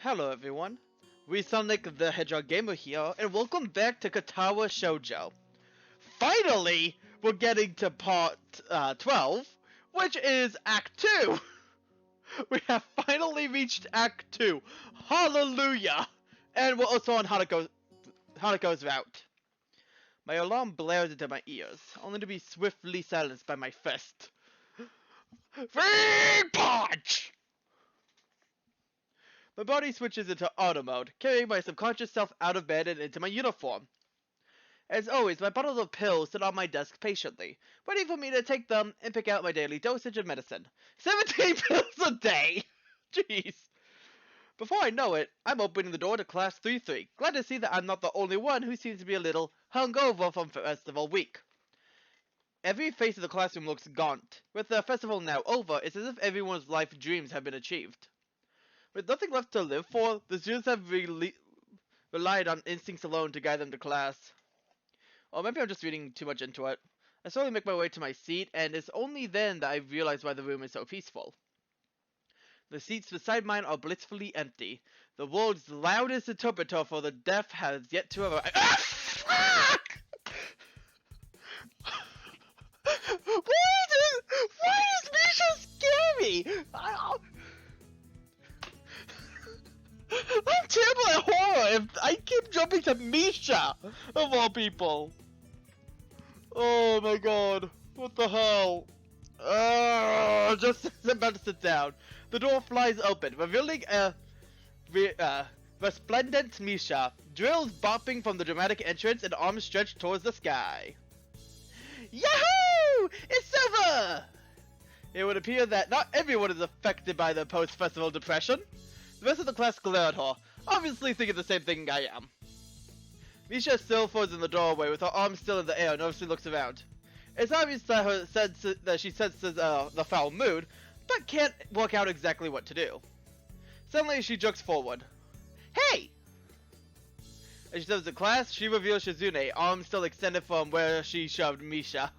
Hello everyone, we Sonic the Hedgehog Gamer here, and welcome back to Katawa Shoujo. Finally, we're getting to part 12, which is Act 2! We have finally reached Act 2. Hallelujah! And we're also on Hanako's route. My alarm blares into my ears, only to be swiftly silenced by my fist. Free punch! My body switches into auto mode, carrying my subconscious self out of bed and into my uniform. As always, my bottles of pills sit on my desk patiently, waiting for me to take them and pick out my daily dosage of medicine. 17 pills a day! Jeez. Before I know it, I'm opening the door to Class 3-3, glad to see that I'm not the only one who seems to be a little hungover from festival week. Every face of the classroom looks gaunt. With the festival now over, it's as if everyone's life dreams have been achieved. With nothing left to live for, the students have relied on instincts alone to guide them to class. Or maybe I'm just reading too much into it. I slowly make my way to my seat, and it's only then that I realize why the room is so peaceful. The seats beside mine are blissfully empty. The world's loudest interpreter for the deaf has yet to arrive. Ah, fuck! Why is Misha scary? I'm terrible at horror if I keep jumping to Misha, of all people. Oh my god, what the hell? Just as I'm about to sit down, the door flies open, revealing a resplendent Misha, drills bopping from the dramatic entrance and arms stretched towards the sky. Yahoo! It's over! It would appear that not everyone is affected by the post-festival depression. The rest of the class glare at her, obviously thinking the same thing I am. Misha still frozen in the doorway with her arms still in the air, nervously looks around. It's obvious that she senses the foul mood, but can't work out exactly what to do. Suddenly she jerks forward. Hey! As she steps to class, she reveals Shizune, arms still extended from where she shoved Misha.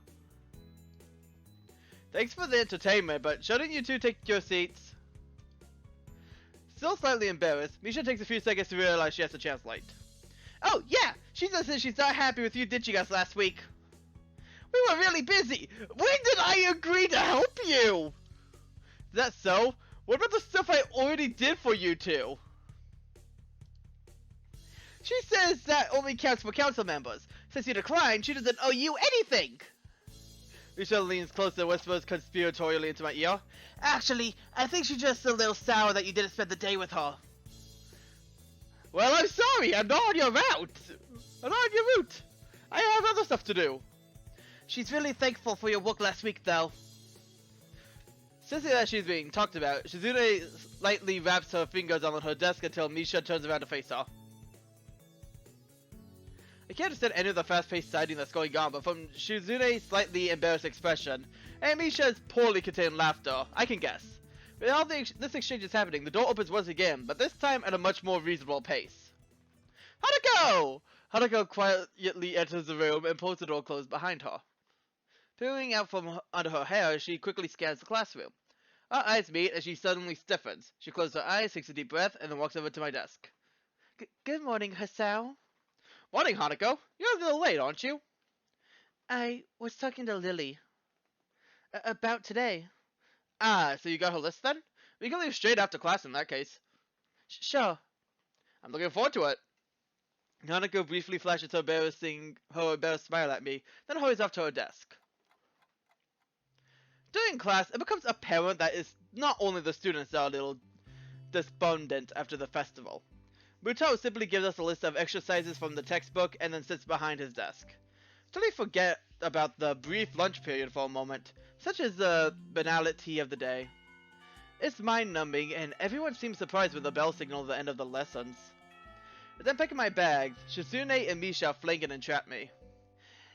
Thanks for the entertainment, but shouldn't you two take your seats? Still slightly embarrassed, Misha takes a few seconds to realize she has to translate. Oh yeah, she just said she's not happy with you ditching us last week. We were really busy. When did I agree to help you? Is that so? What about the stuff I already did for you two? She says that only counts for council members. Since you declined, she doesn't owe you anything. Misha leans closer and whispers conspiratorially into my ear. Actually, I think she's just a little sour that you didn't spend the day with her. Well, I'm sorry, I'm not on your route. I'm not on your route. I have other stuff to do. She's really thankful for your work last week, though. Sensing that she's being talked about, Shizune lightly wraps her fingers on her desk until Misha turns around to face her. I can't understand any of the fast-paced siding that's going on, but from Shizune's slightly embarrassed expression, and Misha's poorly contained laughter, I can guess. While this exchange is happening, the door opens once again, but this time at a much more reasonable pace. Hanako! Hanako quietly enters the room and pulls the door closed behind her. Peering out from under her hair, she quickly scans the classroom. Our eyes meet as she suddenly stiffens. She closes her eyes, takes a deep breath, and then walks over to my desk. Good morning, Hasao. Morning, Hanako. You're a little late, aren't you? I was talking to Lily. About today. Ah, so you got her list then? We can leave straight after class in that case. Sure. I'm looking forward to it. Hanako briefly flashes her embarrassed smile at me, then hurries off to her desk. During class, it becomes apparent that it's not only the students that are a little despondent after the festival. Muto simply gives us a list of exercises from the textbook and then sits behind his desk. Totally forget about the brief lunch period for a moment, such as the banality of the day. It's mind-numbing, and everyone seems surprised with the bell signal at the end of the lessons. As I'm packing my bags, Shizune and Misha flank and entrap me.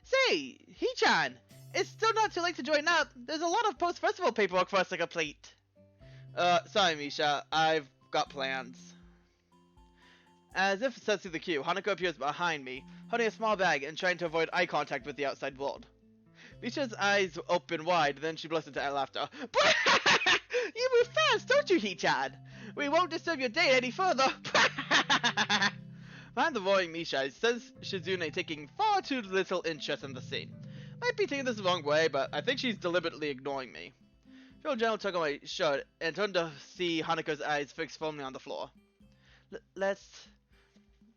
Say, Hee-chan, it's still not too late to join up. There's a lot of post-festival paperwork for us to complete. Sorry, Misha, I've got plans. As if sensing the cue, Hanako appears behind me, holding a small bag and trying to avoid eye contact with the outside world. Misha's eyes open wide, then she bursts into laughter. You move fast, don't you, Hee-chan? We won't disturb your day any further! Behind the roaring Misha, I sense Shizune taking far too little interest in the scene. Might be taking this the wrong way, but I think she's deliberately ignoring me. I feel a gentle tug on my shirt and turn to see Hanako's eyes fixed firmly on the floor. Let's...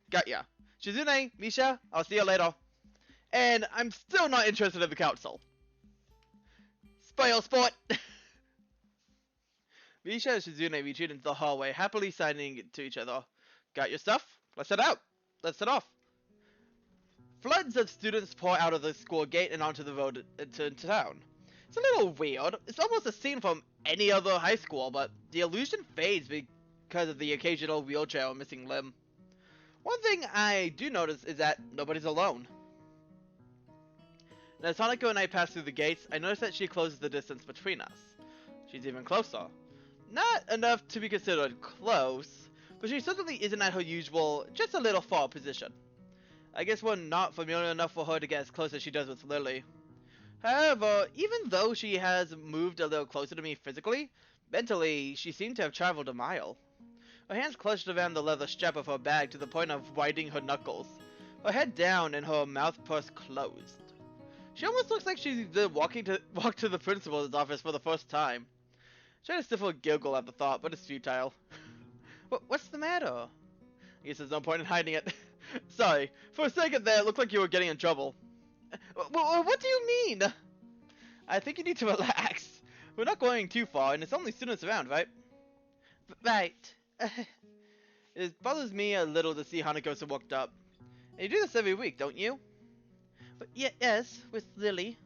Got ya. Shizune, Misha, I'll see you later. And I'm still not interested in the council. Spoil sport! Misha and Shizune retreat into the hallway, happily signing to each other. Got your stuff? Let's head out. Let's head off. Floods of students pour out of the school gate and onto the road into town. It's a little weird. It's almost a scene from any other high school, but the illusion fades because of the occasional wheelchair or missing limb. One thing I do notice is that nobody's alone. And as Hanako and I pass through the gates, I notice that she closes the distance between us. She's even closer. Not enough to be considered close, but she certainly isn't at her usual, just a little far position. I guess we're not familiar enough for her to get as close as she does with Lily. However, even though she has moved a little closer to me physically, mentally, she seemed to have traveled a mile. Her hands clutched around the leather strap of her bag to the point of whitening her knuckles, her head down and her mouth pursed closed. She almost looks like she did walk to the principal's office for the first time. I try to stifle a giggle at the thought, but it's futile. What's the matter? I guess there's no point in hiding it. Sorry, for a second there, it looked like you were getting in trouble. What do you mean? I think you need to relax. We're not going too far, and it's only students around, right? Right. It bothers me a little to see Hanako so worked up. And you do this every week, don't you? Yes, with Lily.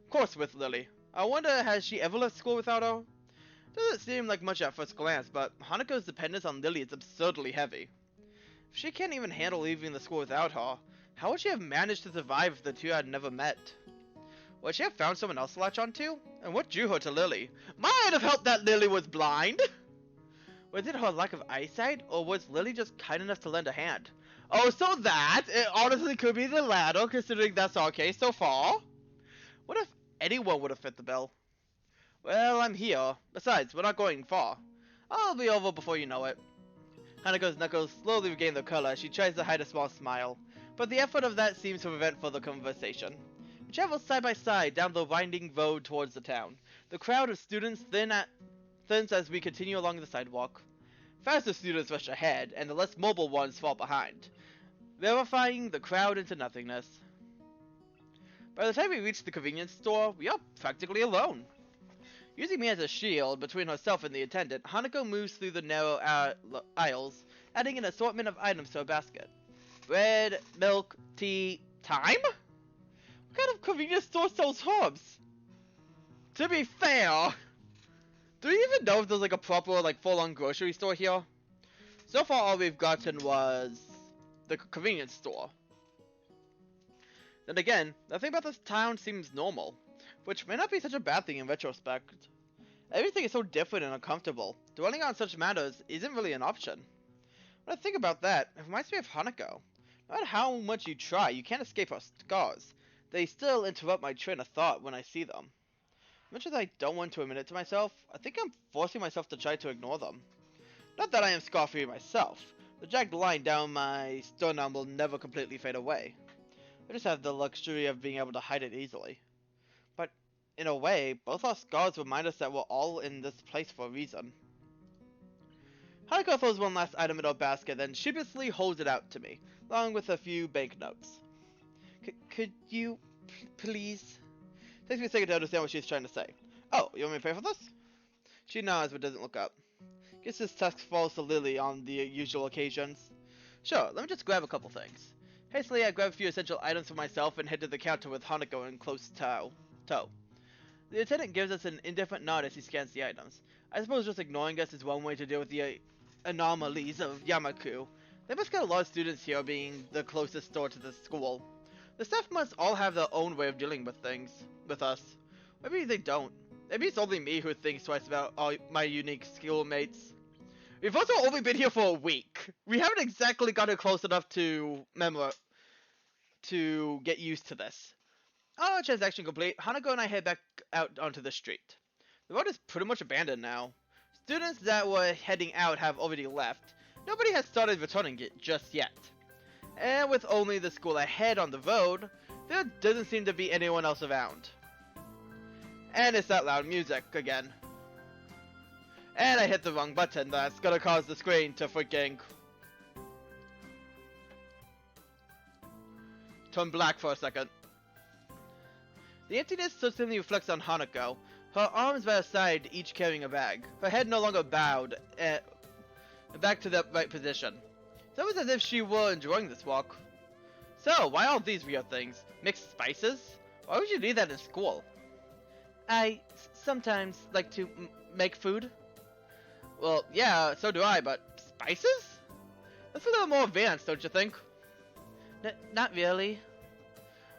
Of course with Lily. I wonder, has she ever left school without her? Doesn't seem like much at first glance, but Hanako's dependence on Lily is absurdly heavy. If she can't even handle leaving the school without her, how would she have managed to survive if the two had never met? Would she have found someone else to latch onto? And what drew her to Lily? Might have helped that Lily was blind! Was it her lack of eyesight, or was Lily just kind enough to lend a hand? Oh, so that, it honestly could be the latter, considering that's our case so far. What if anyone would have fit the bill? Well, I'm here. Besides, we're not going far. I'll be over before you know it. Hanako's knuckles slowly regain their color as she tries to hide a small smile, but the effort of that seems to prevent further conversation. We travel side by side down the winding road towards the town. The crowd of students thins as we continue along the sidewalk. Faster students rush ahead, and the less mobile ones fall behind, verifying the crowd into nothingness. By the time we reach the convenience store, we are practically alone. Using me as a shield between herself and the attendant, Hanako moves through the narrow aisles, adding an assortment of items to her basket. Bread, milk, tea, thyme? What kind of convenience store sells herbs? To be fair, do you even know if there's like a proper full-on grocery store here? So far all we've gotten was the convenience store. Then again, nothing about this town seems normal, which may not be such a bad thing in retrospect. Everything is so different and uncomfortable. Dwelling on such matters isn't really an option. When I think about that, it reminds me of Hanako. No matter how much you try, you can't escape her scars. They still interrupt my train of thought when I see them. Much as I don't want to admit it to myself, I think I'm forcing myself to try to ignore them. Not that I am scar-free myself. The jagged line down my sternum will never completely fade away. I just have the luxury of being able to hide it easily. But, in a way, both our scars remind us that we're all in this place for a reason. Hanako throws one last item in her basket, then sheepishly holds it out to me, along with a few banknotes. Could you, please? Takes me a second to understand what she's trying to say. Oh, you want me to pay for this? She nods but doesn't look up. Guess this task falls to Lily on the usual occasions. Sure, let me just grab a couple things. Hastily, I grab a few essential items for myself and head to the counter with Hanako in close tow. The attendant gives us an indifferent nod as he scans the items. I suppose just ignoring us is one way to deal with the anomalies of Yamaku. They must get a lot of students here, being the closest store to the school. The staff must all have their own way of dealing with things, with us. Maybe they don't. Maybe it's only me who thinks twice about all my unique schoolmates. We've also only been here for a week. We haven't exactly gotten close enough to get used to this. Oh, transaction complete. Hanako and I head back out onto the street. The road is pretty much abandoned now. students that were heading out have already left. Nobody has started returning it just yet. And with only the school ahead on the road, there doesn't seem to be anyone else around. And it's that loud music again. And I hit the wrong button. That's gonna cause the screen to freaking turn black for a second. The emptiness suddenly reflects on Hanako. Her arms by her side, each carrying a bag. Her head no longer bowed, back to the right position. It's almost as if she were enjoying this walk. So, why all these weird things? Mixed spices? Why would you need that in school? I sometimes like to make food. Well, yeah, so do I, but spices? That's a little more advanced, don't you think? Not really.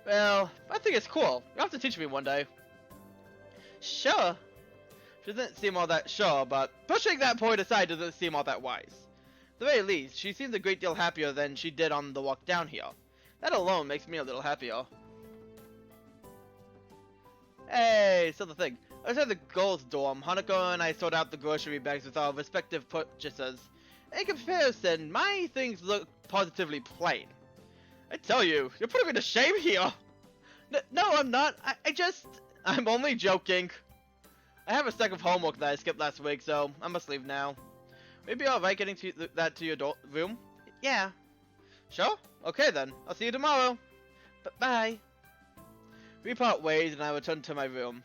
Well, I think it's cool. You'll have to teach me one day. Sure. She doesn't seem all that sure, but pushing that point aside doesn't seem all that wise. At the very least, she seems a great deal happier than she did on the walk down here. That alone makes me a little happier. Hey, so the thing. Outside the girls' dorm, Hanako and I sort out the grocery bags with our respective purchases. In comparison, my things look positively plain. I tell you, you're putting me to shame here! No, I'm not. I'm only joking. I have a stack of homework that I skipped last week, so I must leave now. Maybe alright getting that to your room? Yeah. Sure? Okay then. I'll see you tomorrow. Bye. We part ways and I return to my room.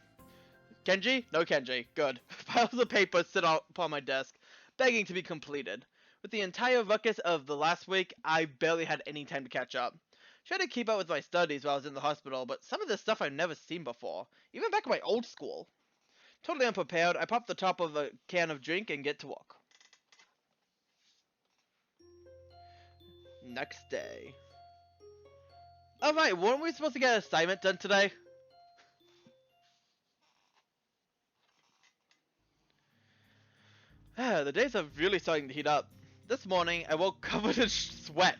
Kenji? No Kenji. Good. Piles of papers sit upon my desk, begging to be completed. With the entire ruckus of the last week, I barely had any time to catch up. Tried to keep up with my studies while I was in the hospital, but some of this stuff I've never seen before, even back in my old school. Totally unprepared, I pop the top of a can of drink and get to work. Next day. Alright, weren't we supposed to get an assignment done today? The days are really starting to heat up. This morning, I woke covered in sweat.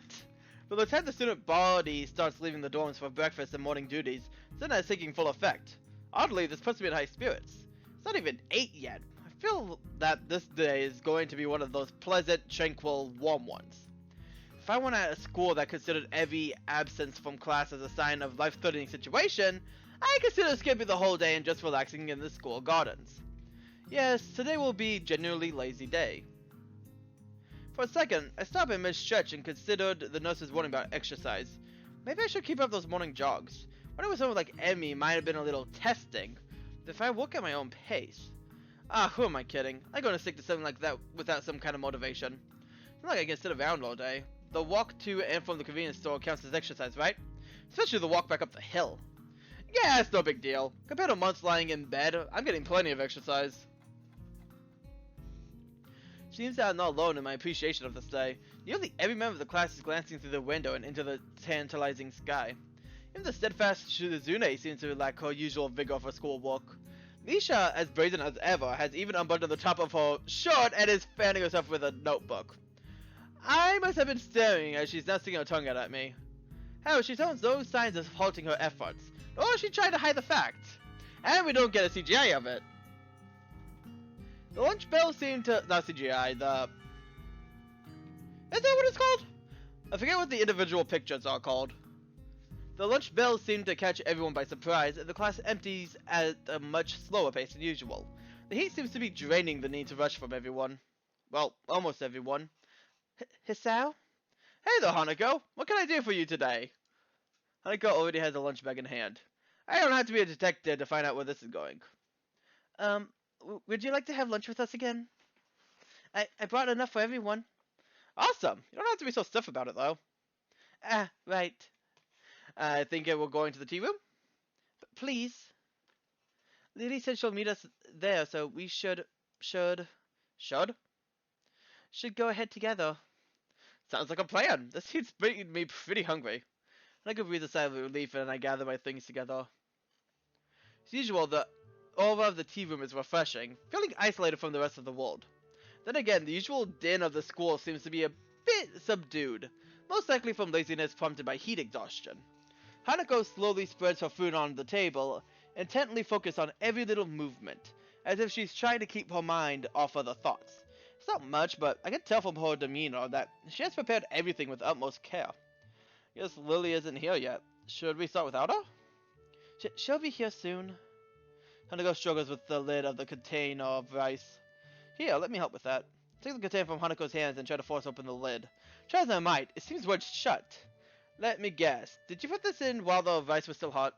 By the time the student body starts leaving the dorms for breakfast and morning duties, then is taking full effect. Oddly, this puts me in high spirits. It's not even 8 yet. I feel that this day is going to be one of those pleasant, tranquil, warm ones. If I went at a school that considered every absence from class as a sign of life-threatening situation, I consider skipping the whole day and just relaxing in the school gardens. Yes, today will be a genuinely lazy day. For a second, I stopped in mid-stretch and considered the nurse's warning about exercise. Maybe I should keep up those morning jogs. When it was someone like Emmy, might have been a little testing. But if I work at my own pace... who am I kidding? I'm going to stick to something like that without some kind of motivation. It's not like I can sit around all day. The walk to and from the convenience store counts as exercise, right? Especially the walk back up the hill. Yeah, it's no big deal. Compared to months lying in bed, I'm getting plenty of exercise. Seems that I'm not alone in my appreciation of this day. Nearly every member of the class is glancing through the window and into the tantalizing sky. Even the steadfast Shizune seems to lack her usual vigor for schoolwork. Misha, as brazen as ever, has even unbuttoned the top of her shirt and is fanning herself with a notebook. I must have been staring as she's now sticking her tongue out at me. Hell, she shows no signs of halting her efforts, nor is she trying to hide the fact. And we don't get a CGI of it. The lunch bell seemed to... not CGI, is that what it's called? I forget what the individual pictures are called. The lunch bell seemed to catch everyone by surprise, and the class empties at a much slower pace than usual. The heat seems to be draining the need to rush from everyone. Well, almost everyone. Hisao? Hey there, Hanako! What can I do for you today? Hanako already has a lunch bag in hand. I don't have to be a detective to find out where this is going. Would you like to have lunch with us again? I brought enough for everyone. Awesome! You don't have to be so stiff about it, though. Right. I think we're going to the tea room? Please. Lily said she'll meet us there, so we should go ahead together. Sounds like a plan. This heat's making me pretty hungry. I could breathe a sigh of relief and I gather my things together. As usual, the aura of the tea room is refreshing, feeling isolated from the rest of the world. Then again, the usual din of the school seems to be a bit subdued, most likely from laziness prompted by heat exhaustion. Hanako slowly spreads her food on the table, intently focused on every little movement. as if she's trying to keep her mind off other thoughts. It's not much, but I can tell from her demeanor that she has prepared everything with utmost care. Guess Lily isn't here yet. Should we start without her? She'll be here soon. Hanako struggles with the lid of the container of rice. Here, let me help with that. Take the container from Hanako's hands and try to force open the lid. Try as I might, it seems wedged shut. Let me guess. Did you put this in while the rice was still hot?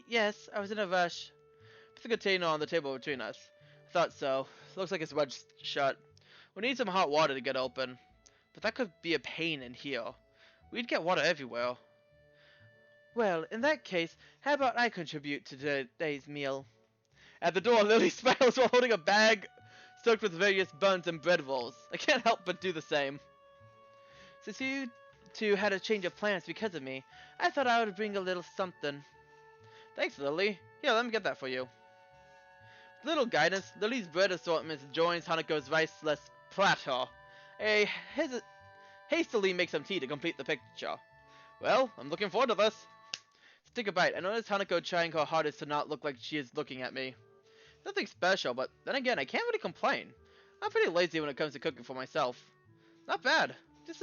Yes, I was in a rush. Put the container on the table between us. I thought so. Looks like it's wedged shut. We need some hot water to get open. But that could be a pain in here. We'd get water everywhere. Well, in that case, how about I contribute to today's meal? At the door, Lily smiles while holding a bag stoked with various buns and bread rolls. I can't help but do the same. Since you two had a change of plans because of me, I thought I would bring a little something. Thanks, Lily. Here, let me get that for you. With little guidance, Lily's bread assortment joins Hanako's riceless platter. I hastily make some tea to complete the picture. Well, I'm looking forward to this. Let's take a bite. I notice Hanako trying her hardest to not look like she is looking at me. Nothing special, but then again, I can't really complain. I'm pretty lazy when it comes to cooking for myself. Not bad. This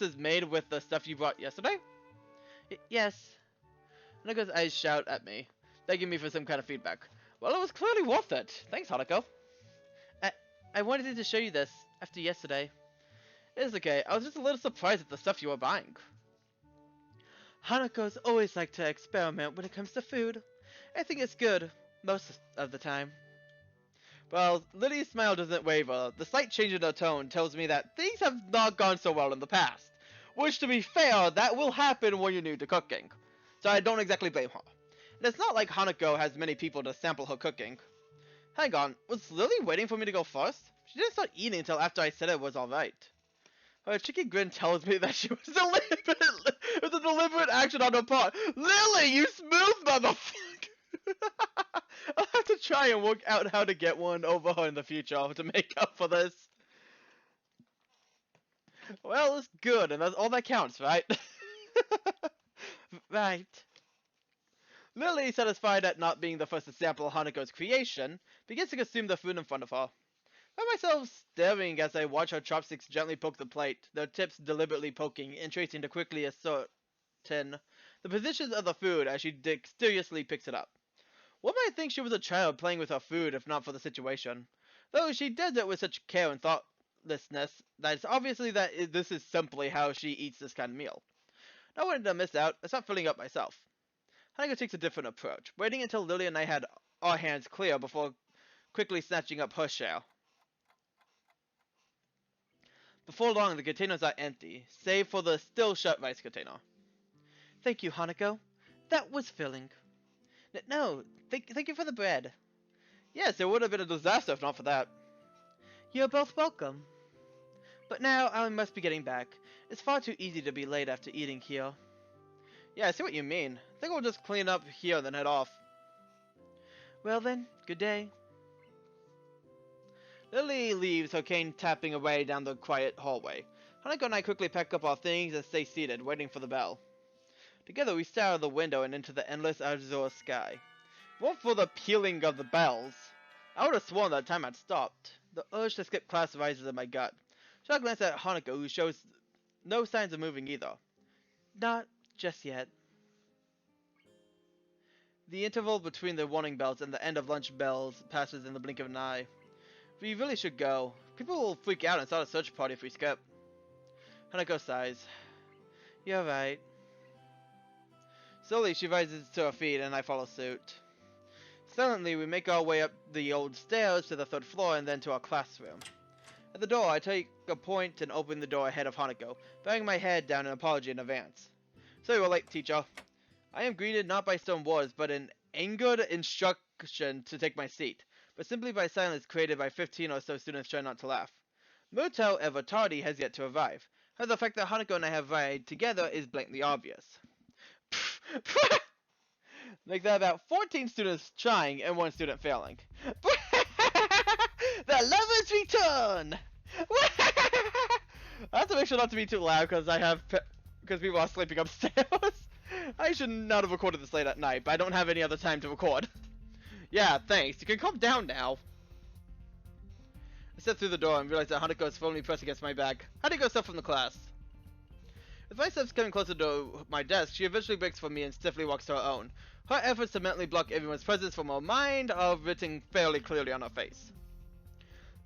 is made with the stuff you brought yesterday? Yes. Hanako's eyes shout at me, begging me for some kind of feedback. Well, it was clearly worth it. Thanks, Hanako. I wanted to show you this after yesterday. It's okay. I was just a little surprised at the stuff you were buying. Hanako's always like to experiment when it comes to food. I think it's good, most of the time. Well, Lily's smile doesn't waver. The slight change in her tone tells me that things have not gone so well in the past. Which, to be fair, that will happen when you're new to cooking. So I don't exactly blame her. And it's not like Hanako has many people to sample her cooking. Hang on, was Lily waiting for me to go first? She didn't start eating until after I said it was alright. Her cheeky grin tells me that she was it was a deliberate action on her part. Lily, you smooth motherfucker! I'll have to try and work out how to get one over her in the future to make up for this. Well, it's good, and that's all that counts, right? Right. Lily, satisfied at not being the first to sample Hanako's creation, begins to consume the food in front of her. I find myself staring as I watch her chopsticks gently poke the plate, their tips deliberately poking and tracing to quickly ascertain the positions of the food as she dexterously picks it up. One might think she was a child playing with her food if not for the situation, though she does it with such care and thoughtlessness that it's obviously that this is simply how she eats this kind of meal. Not wanting to miss out, I start filling up myself. Hanako takes a different approach, waiting until Lily and I had our hands clear before quickly snatching up her share. Before long, the containers are empty, save for the still shut rice container. Thank you, Hanako. That was filling. No, thank you for the bread. Yes, it would have been a disaster if not for that. You're both welcome. But now I must be getting back. It's far too easy to be late after eating here. Yeah, I see what you mean. I think we'll just clean up here and then head off. Well then, good day. Lily leaves, her cane tapping away down the quiet hallway. Hanako and I quickly pack up our things and stay seated, waiting for the bell. Together we stare out of the window and into the endless azure sky. If it weren't for the pealing of the bells, I would have sworn that time had stopped. The urge to skip class rises in my gut. So I glance at Hanako, who shows no signs of moving either. Not just yet. The interval between the warning bells and the end of lunch bells passes in the blink of an eye. We really should go. People will freak out and start a search party if we skip. Hanako sighs. You're right. Slowly she rises to her feet and I follow suit. Silently we make our way up the old stairs to the third floor and then to our classroom. At the door I take a point and open the door ahead of Hanako, bowing my head down in apology in advance. So you were late, teacher. I am greeted not by stern words but an angered instruction to take my seat, but simply by silence created by 15 or so students trying not to laugh. Muto, ever tardy, has yet to arrive. However, the fact that Hanako and I have arrived together is blatantly obvious. Like there are about 14 students trying and 1 student failing. The lovers return! I have to make sure not to be too loud because people are sleeping upstairs. I should not have recorded this late at night, but I don't have any other time to record. Yeah, thanks. You can calm down now. I stepped through the door and realized that Hanako is firmly pressed against my back. How do you go stuff from the class? With my steps coming closer to my desk, she eventually breaks from me and stiffly walks to her own. Her efforts to mentally block everyone's presence from her mind are written fairly clearly on her face.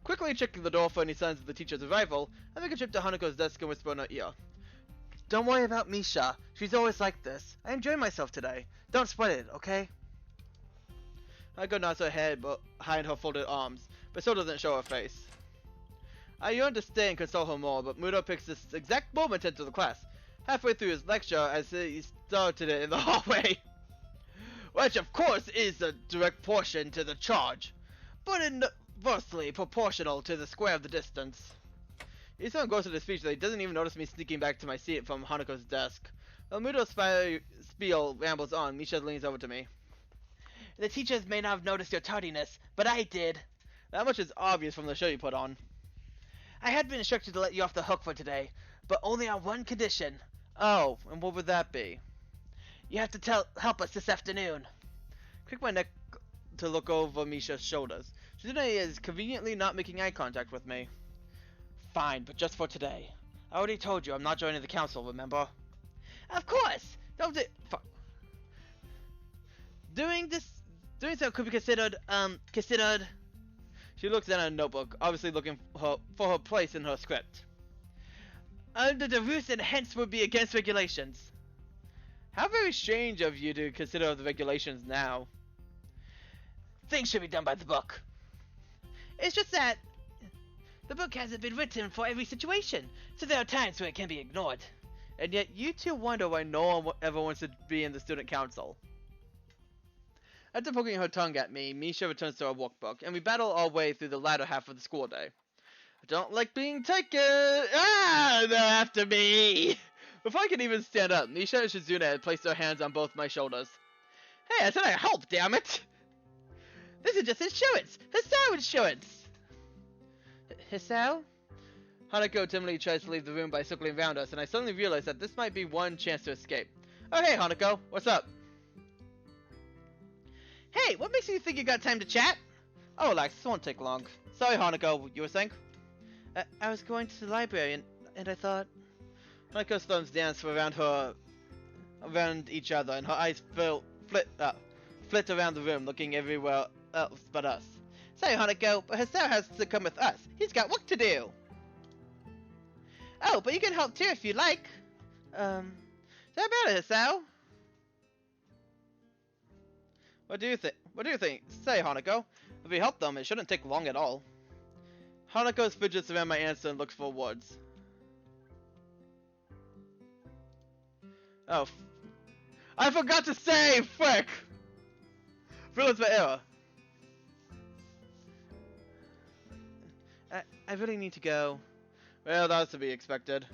Quickly checking the door for any signs of the teacher's arrival, I make a trip to Hanako's desk and whisper in her ear. Don't worry about Misha. She's always like this. I enjoy myself today. Don't sweat it, okay? Hanako nods her head behind her folded arms, but still doesn't show her face. I yearn to stay and console her more, but Muto picks this exact moment into the class, halfway through his lecture as he started it in the hallway. Which of course is a direct portion to the charge, but inversely proportional to the square of the distance. He's so engrossed in his speech that he doesn't even notice me sneaking back to my seat from Hanako's desk. While Muto's spiel rambles on, Misha leans over to me. The teachers may not have noticed your tardiness, but I did. That much is obvious from the show you put on. I had been instructed to let you off the hook for today, but only on one condition. Oh, and what would that be? You have to help us this afternoon. Click my neck to look over Misha's shoulders. Shizune is conveniently not making eye contact with me. Fine, but just for today. I already told you I'm not joining the council, remember? Of course! Don't do- Doing so could be considered. She looks at her notebook, obviously looking for her place in her script. Under the rules and hence would be against regulations. How very strange of you to consider the regulations now. Things should be done by the book. It's just that the book hasn't been written for every situation, so there are times where it can be ignored. And yet you two wonder why no one ever wants to be in the student council. After poking her tongue at me, Misha returns to her workbook, and we battle our way through the latter half of the school day. I don't like being taken! Ah! They're after me! Before I can even stand up, Misha and Shizune had placed their hands on both my shoulders. Hey, I said I'd help, damn it! This is just insurance! Hisao insurance! Hisao? Hanako timidly tries to leave the room by circling around us, and I suddenly realize that this might be one chance to escape. Oh hey, Hanako, what's up? Hey, what makes you think you got time to chat? Oh, relax, this won't take long. Sorry, Hanako, you were saying? I was going to the library and I thought... Hanako's thumbs dance around each other, and her eyes flit around the room, looking everywhere else but us. Sorry, Hanako, but Hisao has to come with us. He's got work to do. Oh, but you can help too if you like. Is that about it, Hisao? What do you think? Say, Hanako. If we help them, it shouldn't take long at all. Hanako fidgets around my answer and looks for words. Oh, I forgot to say, frick! Realize my error. I really need to go. Well, that was to be expected.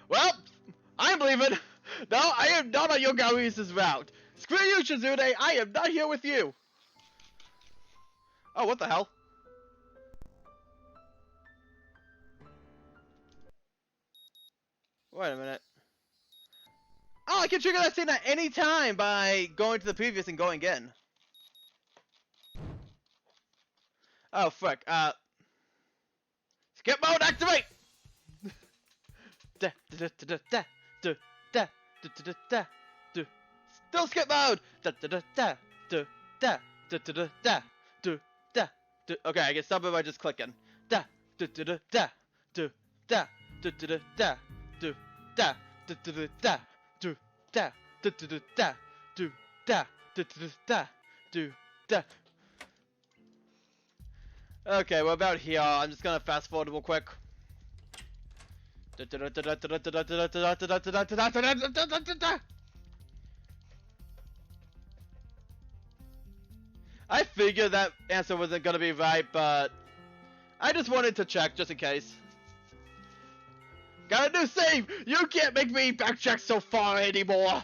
Well, I'm leaving. No, I am not on Yogaru's route. Screw you, Shizune. I am not here with you. Oh, what the hell? Wait a minute. Oh, I can trigger that scene at any time by going to the previous and going in. Oh, frick. Skip mode activate! Still skip mode! Okay, I can stop it by just clicking. Okay, we're about here. I'm just gonna fast forward real quick. I figured that answer wasn't gonna be right, but I just wanted to check just in case. Got a new save! You can't make me backtrack so far anymore!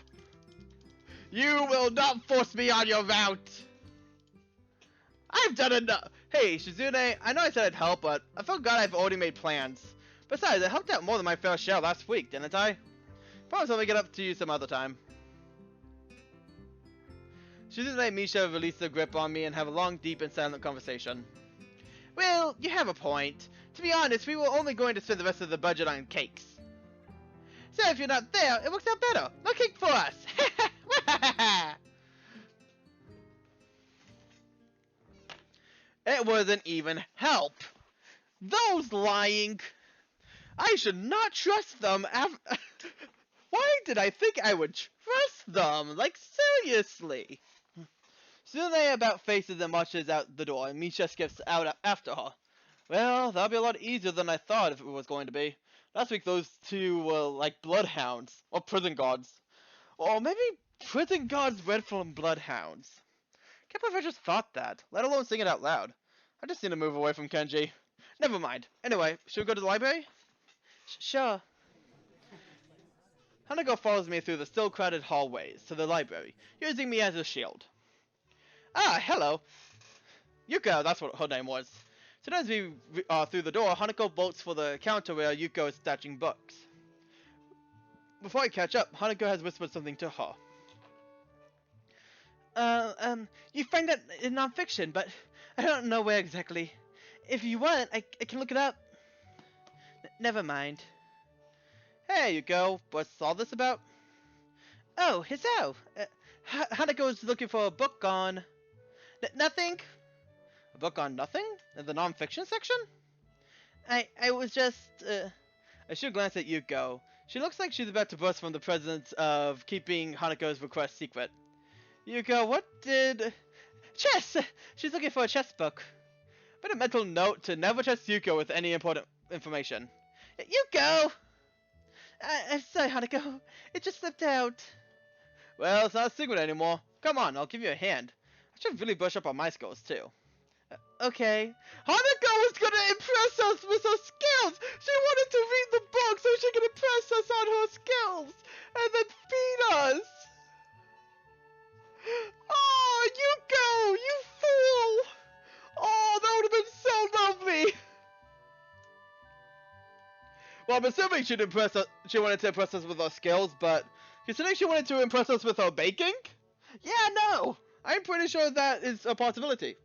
You will not force me on your route! I've done enough! Hey, Shizune, I know I said I'd help, but I forgot I've already made plans. Besides, I helped out more than my fair share last week, didn't I? Promise I'll make it up to you some other time. Shizune and Misha release their grip on me and have a long, deep, and silent conversation. Well, you have a point. To be honest, we were only going to spend the rest of the budget on cakes. So if you're not there, it works out better. No cake for us! It wasn't even help. Those lying. I should not trust them. Why did I think I would trust them? Like, seriously. Soon they about faces and marches out the door, and Misha skips out after her. Well, that'll be a lot easier than I thought if it was going to be. Last week those two were like bloodhounds, or prison guards. Or maybe prison guards bred from bloodhounds. Can't believe I just thought that, let alone sing it out loud. I just need to move away from Kenji. Never mind. Anyway, should we go to the library? Sure. Hanako follows me through the still crowded hallways to the library, using me as a shield. Ah, hello. Yuko, that's what her name was. Soon as we are through the door, Hanako bolts for the counter where Yuko is stashing books. Before I catch up, Hanako has whispered something to her. You find that in non-fiction, but I don't know where exactly. If you want, I can look it up. Never mind. Hey, Yuko, what's all this about? Oh, Hisao. Hanako's looking for a book on... nothing? A book on nothing? In the non-fiction section? I was just, I should glance at Yuko. She looks like she's about to burst from the presence of keeping Hanako's request secret. Yuko, what did... Chess! She's looking for a chess book. But a mental note to never trust Yuko with any important information. Yuko! I'm sorry, Hanako. It just slipped out. Well, it's not a secret anymore. Come on, I'll give you a hand. I should really brush up on my skills, too. Okay. Hanako was gonna impress us with her skills! She wanted to read the book so she could impress us on her skills! And then feed us! Oh, Yuko! You fool! Oh, that would have been so lovely! Well, I'm assuming she wanted to impress us with her skills, but considering she wanted to impress us with her baking? Yeah, no! I'm pretty sure that is a possibility.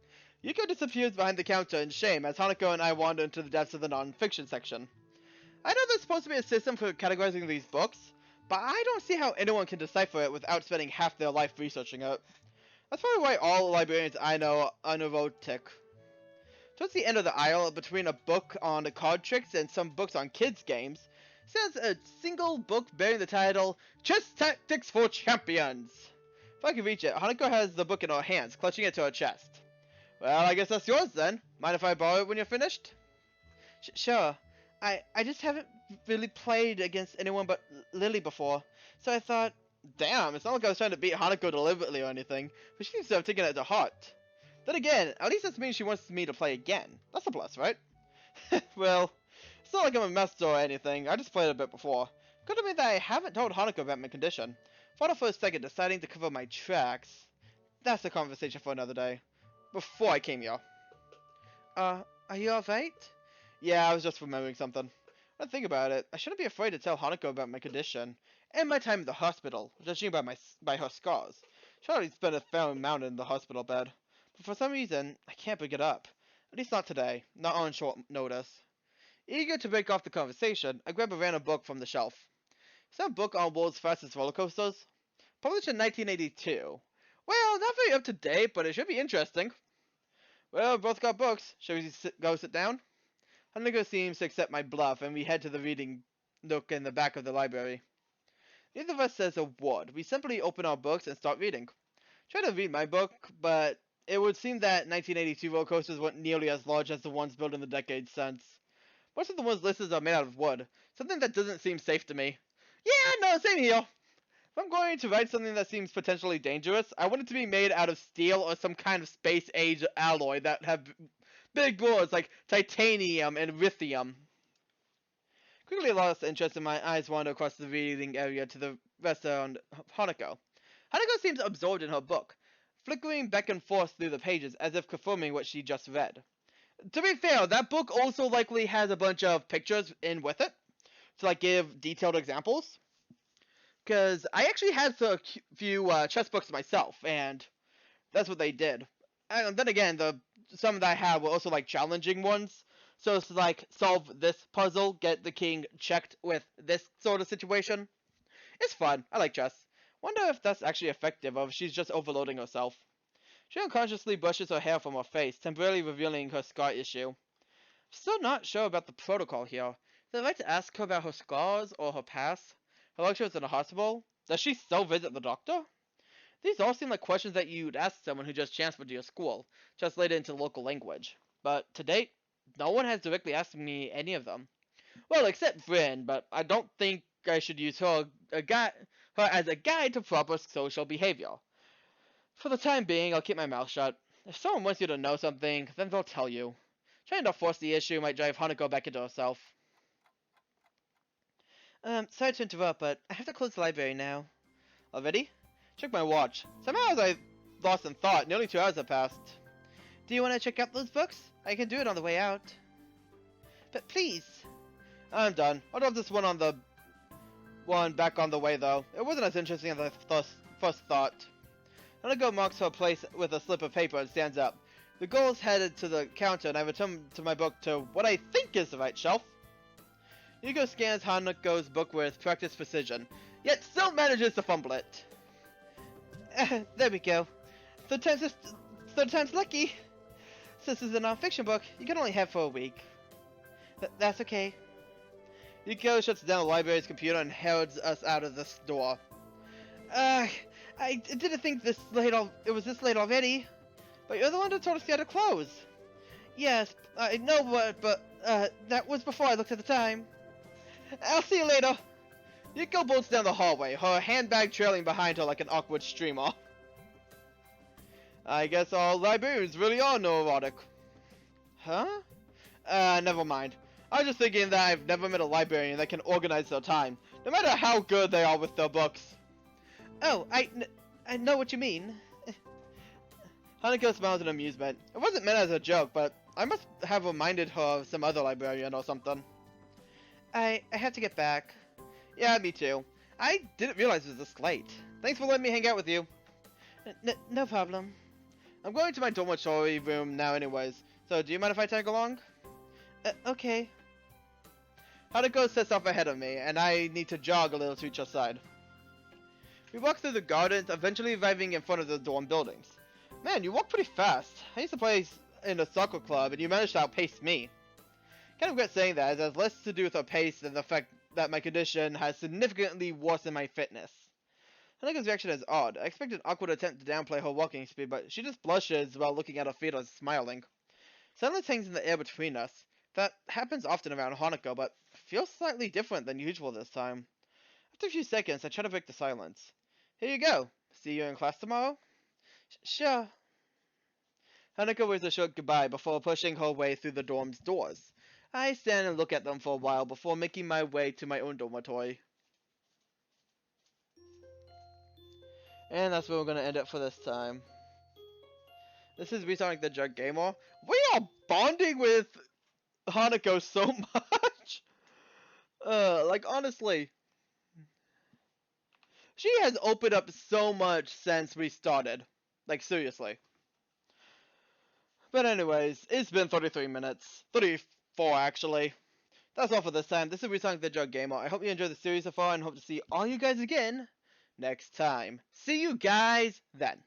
Yuko disappears behind the counter in shame as Hanako and I wander into the depths of the non-fiction section. I know there's supposed to be a system for categorizing these books, but I don't see how anyone can decipher it without spending half their life researching it. That's probably why all librarians I know are neurotic. Towards the end of the aisle, between a book on card tricks and some books on kids games, stands a single book bearing the title, Chess Tactics for Champions. If I can reach it, Hanako has the book in her hands, clutching it to her chest. Well, I guess that's yours then. Mind if I borrow it when you're finished? Sure. I just haven't really played against anyone but Lily before, so I thought, damn, it's not like I was trying to beat Hanako deliberately or anything, but she seems to have taken it to heart. Then again, at least this means she wants me to play again. That's a plus, right? Well, it's not like I'm a master or anything, I just played a bit before. Could have been that I haven't told Hanako about my condition. Thought for a second, deciding to cover my tracks. That's a conversation for another day. Before I came here. Are you alright? Yeah, I was just remembering something. When I think about it, I shouldn't be afraid to tell Hanako about my condition. And my time in the hospital, judging by her scars. She already spent a fair amount in the hospital bed. But for some reason, I can't pick it up. At least not today. Not on short notice. Eager to break off the conversation, I grab a random book from the shelf. Some book on world's fastest roller coasters. Published in 1982. Well, not very up to date, but it should be interesting. Well, we both got books. Shall we go sit down? Hanako seems to accept my bluff, and we head to the reading nook in the back of the library. Neither of us says a word. We simply open our books and start reading. Try to read my book, but it would seem that 1982 roller coasters weren't nearly as large as the ones built in the decades since. Most of the ones listed are made out of wood, something that doesn't seem safe to me. Yeah, no, same here. If I'm going to write something that seems potentially dangerous, I want it to be made out of steel or some kind of space-age alloy that have big words like titanium and lithium. Quickly lost interest in my eyes wander across the reading area to the rest around Hanako. Hanako seems absorbed in her book, flickering back and forth through the pages as if confirming what she just read. To be fair, that book also likely has a bunch of pictures in with it to like give detailed examples. Because I actually have a few chess books myself, and that's what they did. And then again, some that I had were also like challenging ones. So it's like solve this puzzle, get the king checked with this sort of situation. It's fun. I like chess. Wonder if that's actually effective or if she's just overloading herself. She unconsciously brushes her hair from her face, temporarily revealing her scar issue. Still not sure about the protocol here. Would I like to ask her about her scars or her past? How long she was in the hospital? Does she still visit the doctor? These all seem like questions that you'd ask someone who just transferred to your school, translated into local language. But to date, no one has directly asked me any of them. Well, except Bryn, but I don't think I should use her as a guide to proper social behavior. For the time being, I'll keep my mouth shut. If someone wants you to know something, then they'll tell you. Trying to force the issue might drive Hanako back into herself. Sorry to interrupt, but I have to close the library now. Already? Check my watch. Somehow as I lost in thought, nearly 2 hours have passed. Do you want to check out those books? I can do it on the way out. But please. I'm done. I'll drop this one back on the way though. It wasn't as interesting as I first thought. Hanako marks her place with a slip of paper and stands up. The girl's headed to the counter and I return to my book to what I think is the right shelf. Yuko scans Hanako's book with practiced precision, yet still manages to fumble it. There we go. Third time's lucky. Since this is a non-fiction book, you can only have for a week. That's okay. Yuko shuts down the library's computer and heads us out of the store. I didn't think it was this late already. But you're the one that told us you had to close. Yes, I know, but that was before I looked at the time. I'll see you later. Yuko bolts down the hallway, her handbag trailing behind her like an awkward streamer. I guess all librarians really are neurotic. Huh? Never mind. I was just thinking that I've never met a librarian that can organize their time, no matter how good they are with their books. Oh, I know what you mean. Hanako smiles in amusement. It wasn't meant as a joke, but I must have reminded her of some other librarian or something. I have to get back. Yeah, me too. I didn't realize it was this late. Thanks for letting me hang out with you. No problem. I'm going to my dormitory room now anyways, so do you mind if I tag along? Okay. Hanako sets off ahead of me, and I need to jog a little to each other's side. We walk through the gardens, eventually arriving in front of the dorm buildings. Man, you walk pretty fast. I used to play in a soccer club, and you managed to outpace me. Kind of regret saying that, as it has less to do with our pace than the fact that my condition has significantly worsened my fitness. Hanako's reaction is odd. I expect an awkward attempt to downplay her walking speed, but she just blushes while looking at her feet and smiling. Silence hangs in the air between us. That happens often around Hanako, but feels slightly different than usual this time. After a few seconds, I try to break the silence. Here you go. See you in class tomorrow? Sure. Hanako waves a short goodbye before pushing her way through the dorm's doors. I stand and look at them for a while before making my way to my own dormitory. And that's where we're going to end it for this time. This is Resonic the Jug Gamer. We are bonding with Hanako so much! Like honestly. She has opened up so much since we started. Like seriously. But anyways, it's been 33 minutes. 34 actually. That's all for this time. This is Resonic the Jug Gamer. I hope you enjoyed the series so far and hope to see all you guys again next time. See you guys then.